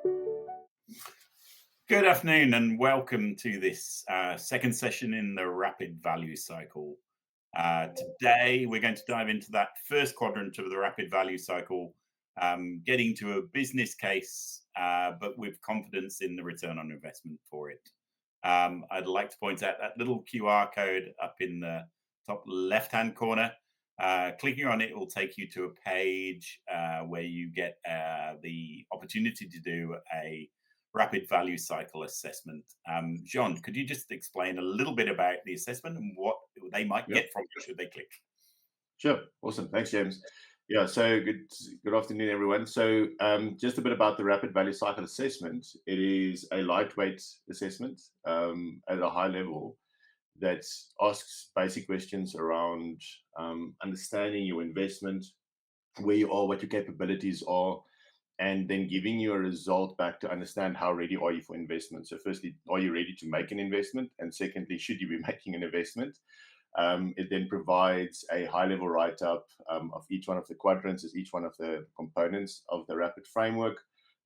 Good afternoon and welcome to this second session in the rapid value cycle. Today, we're going to dive into that first quadrant of the rapid value cycle, getting to a business case, but with confidence in the return on investment for it. I'd like to point out that little QR code up in the top left hand corner. Clicking on it will take you to a page where you get the opportunity to do a rapid value cycle assessment. Jean, could you just explain a little bit about the assessment and what they might Yeah, get from it should they click? sure. Awesome. Thanks, James. Yeah, so good afternoon, everyone. So just a bit about the rapid value cycle assessment. It is a lightweight assessment at a high level that asks basic questions around understanding your investment, where you are, what your capabilities are, and then giving you a result back to understand how ready are you for investment. So firstly, are you ready to make an investment? And secondly, should you be making an investment? It then provides a high level write up of each one of the quadrants as each one of the components of the rapid framework,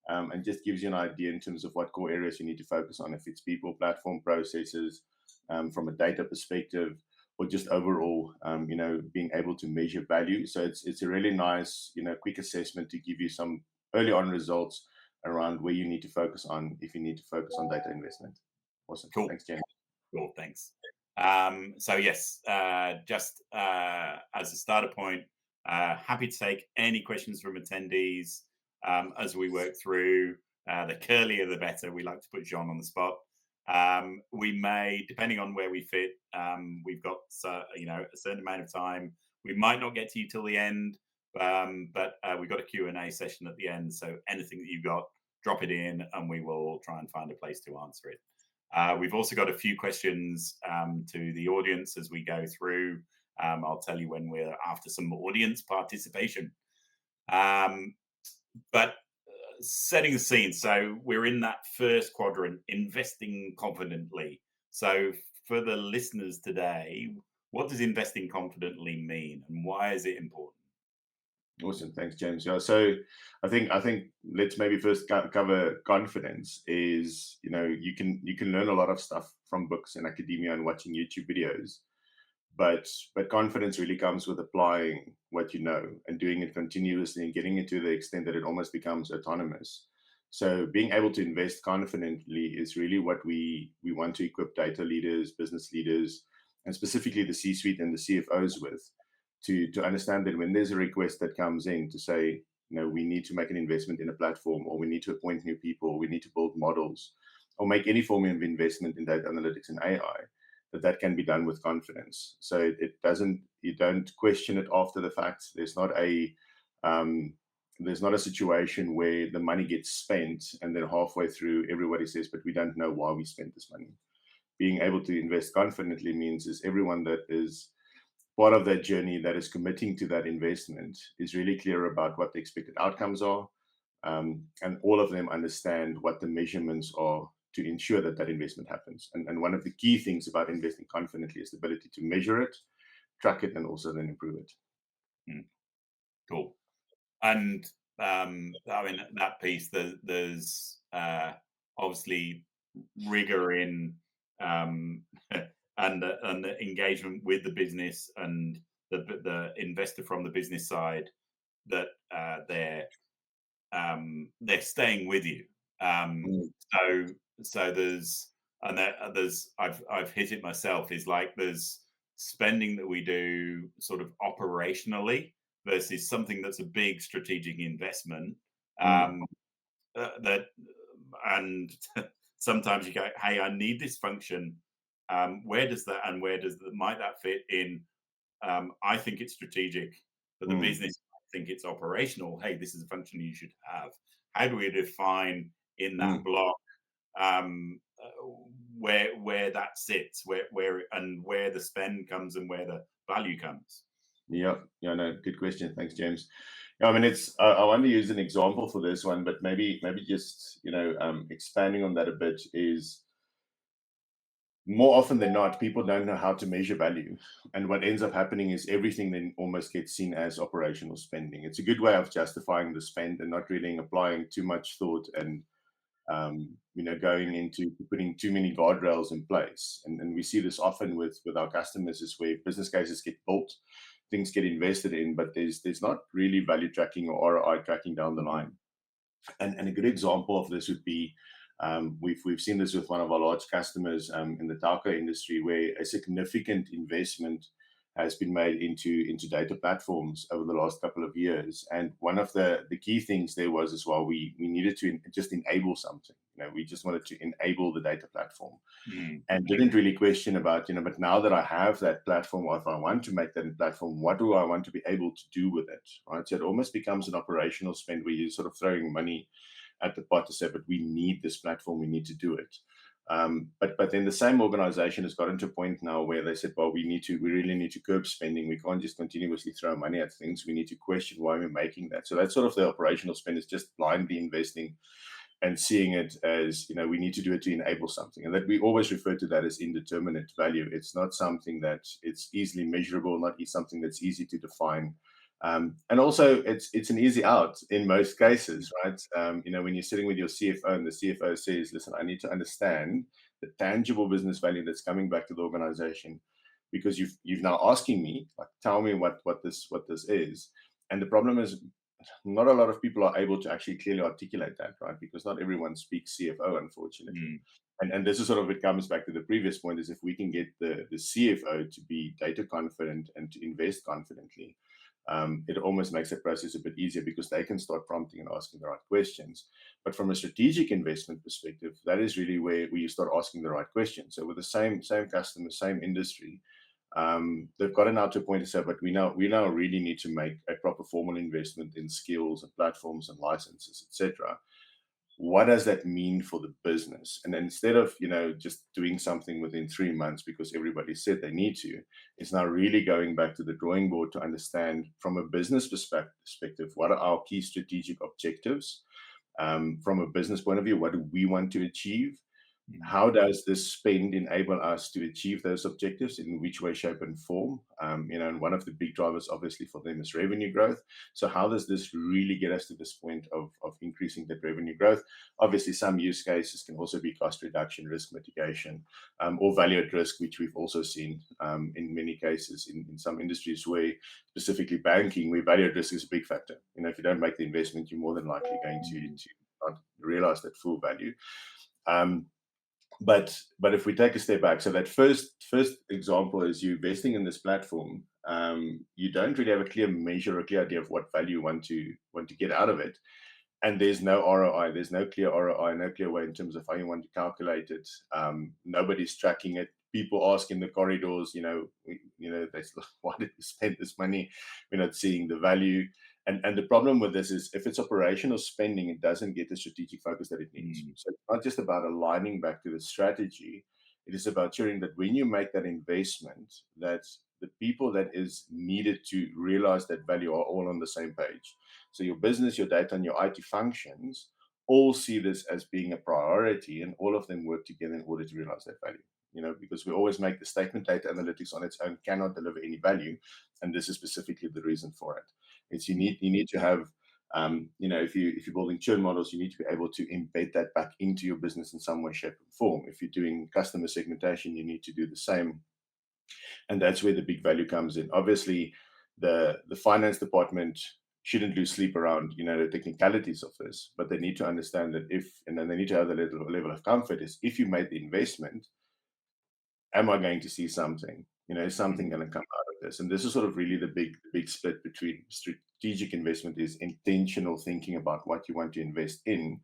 and just gives you an idea in terms of what core areas you need to focus on, if it's people, platform, processes, from a data perspective, or just overall, being able to measure value. So it's a really nice, quick assessment to give you some early on results around where you need to focus on if you need to focus on data investment. Awesome. Cool. Thanks, James. Cool. Thanks. So yes, just as a starter point, happy to take any questions from attendees as we work through. The curlier, the better. We like to put Jean on the spot. We may, depending on where we fit, we've got a certain amount of time. We might not get to you till the end, but we've got a Q&A session at the end. So anything that you've got, drop it in, and we will try and find a place to answer it. We've also got a few questions to the audience as we go through. I'll tell you when we're after some audience participation. But setting the scene, so we're in that first quadrant, investing confidently. So for the listeners today, what does investing confidently mean, and why is it important? Awesome. Thanks, James. Yeah. So I think let's maybe first cover confidence. Is you can learn a lot of stuff from books and academia and watching YouTube videos, but confidence really comes with applying what you know and doing it continuously and getting it to the extent that it almost becomes autonomous. So being able to invest confidently is really what we want to equip data leaders, business leaders, and specifically the C-suite and the CFOs with to understand that when there's a request that comes in to say, we need to make an investment in a platform, or we need to appoint new people, or we need to build models, or make any form of investment in data analytics and AI, that can be done with confidence. So it doesn't, you don't question it after the fact. There's not a situation where the money gets spent and then halfway through everybody says, but we don't know why we spent this money. Being able to invest confidently means is everyone that is part of that journey, that is committing to that investment, is really clear about what the expected outcomes are, and all of them understand what the measurements are to ensure that that investment happens. And one of the key things about investing confidently is the ability to measure it, track it, and also then improve it. Hmm, cool. And I mean that piece. There's obviously rigor in um, and the engagement with the business and the investor from the business side that they're staying with you. Um, Mm. so there's I've hit it myself is like there's spending that we do sort of operationally versus something that's a big strategic investment. Mm. Um, that and sometimes you go, hey, I need this function. Where does that and where does that might that fit in? I think it's strategic, but the Mm. business I think it's operational. Hey, this is a function you should have. How do we define in that Mm. block where that sits, where the spend comes and where the value comes? Yeah, yeah, no, good question. Thanks, James. Yeah, I mean, I want to use an example for this one, but maybe just expanding on that a bit is more often than not, people don't know how to measure value. And what ends up happening is everything then almost gets seen as operational spending. It's a good way of justifying the spend and not really applying too much thought and going into putting too many guardrails in place. And we see this often with our customers is where business cases get built, things get invested in, but there's not really value tracking or ROI tracking down the line. And a good example of this would be we've seen this with one of our large customers in the telco industry, where a significant investment has been made into data platforms over the last couple of years. And one of the key things there was as well, we needed to just enable something. We just wanted to enable the data platform Mm. and didn't really question about, but now that I have that platform, or if I want to make that platform, what do I want to be able to do with it? Right. So it almost becomes an operational spend where you're sort of throwing money at the pot to say, but we need this platform, we need to do it. But then the same organization has gotten to a point now where they said, well, we really need to curb spending. We can't just continuously throw money at things. We need to question why we're making that. So that's sort of the operational spend, is just blindly investing and seeing it as, we need to do it to enable something. And that we always refer to that as indeterminate value. It's not something that it's easily measurable, not something that's easy to define. And also, it's an easy out in most cases, right? When you're sitting with your CFO and the CFO says, "Listen, I need to understand the tangible business value that's coming back to the organization, because you've now asking me, like, tell me what this is." And the problem is, not a lot of people are able to actually clearly articulate that, right? Because not everyone speaks CFO, unfortunately. Mm. And this is sort of, it comes back to the previous point, is if we can get the CFO to be data confident and to invest confidently, it almost makes the process a bit easier, because they can start prompting and asking the right questions. But from a strategic investment perspective, that is really where you start asking the right questions. So with the same customer, same industry, they've gotten out to a point to say, but we now really need to make a proper formal investment in skills and platforms and licenses, etc. What does that mean for the business? And then instead of just doing something within 3 months because everybody said they need to, it's now really going back to the drawing board to understand, from a business perspective, what are our key strategic objectives. From a business point of view, what do we want to achieve? Mm. How does this spend enable us to achieve those objectives, in which way, shape, and form? And one of the big drivers, obviously, for them is revenue growth. So how does this really get us to this point of increasing that revenue growth? Obviously, some use cases can also be cost reduction, risk mitigation, or value at risk, which we've also seen in many cases in some industries, where, specifically banking, where value at risk is a big factor. If you don't make the investment, you're more than likely going to not realize that full value. But if we take a step back, so that first example is you investing in this platform. You don't really have a clear measure, a clear idea of what value you want to get out of it, and there's no ROI. There's no clear ROI, no clear way in terms of how you want to calculate it. Nobody's tracking it. People ask in the corridors, they say, why did we spend this money? We're not seeing the value. And the problem with this is, if it's operational spending, it doesn't get the strategic focus that it needs. Mm. So it's not just about aligning back to the strategy. It is about ensuring that when you make that investment, that the people that is needed to realize that value are all on the same page. So your business, your data, and your IT functions all see this as being a priority, and all of them work together in order to realize that value. Because we always make the statement, data analytics on its own cannot deliver any value, and this is specifically the reason for it. It's you need to have, if you're building churn models, you need to be able to embed that back into your business in some way, shape, and form. If you're doing customer segmentation, you need to do the same, and that's where the big value comes in. Obviously, the finance department shouldn't lose sleep around the technicalities of this, but they need to understand that and then they need to have the level of comfort, is, if you made the investment, am I going to see something? Is something going to come out of this? And this is sort of really the big split between strategic investment, is intentional thinking about what you want to invest in,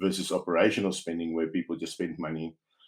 versus operational spending, where people just spend money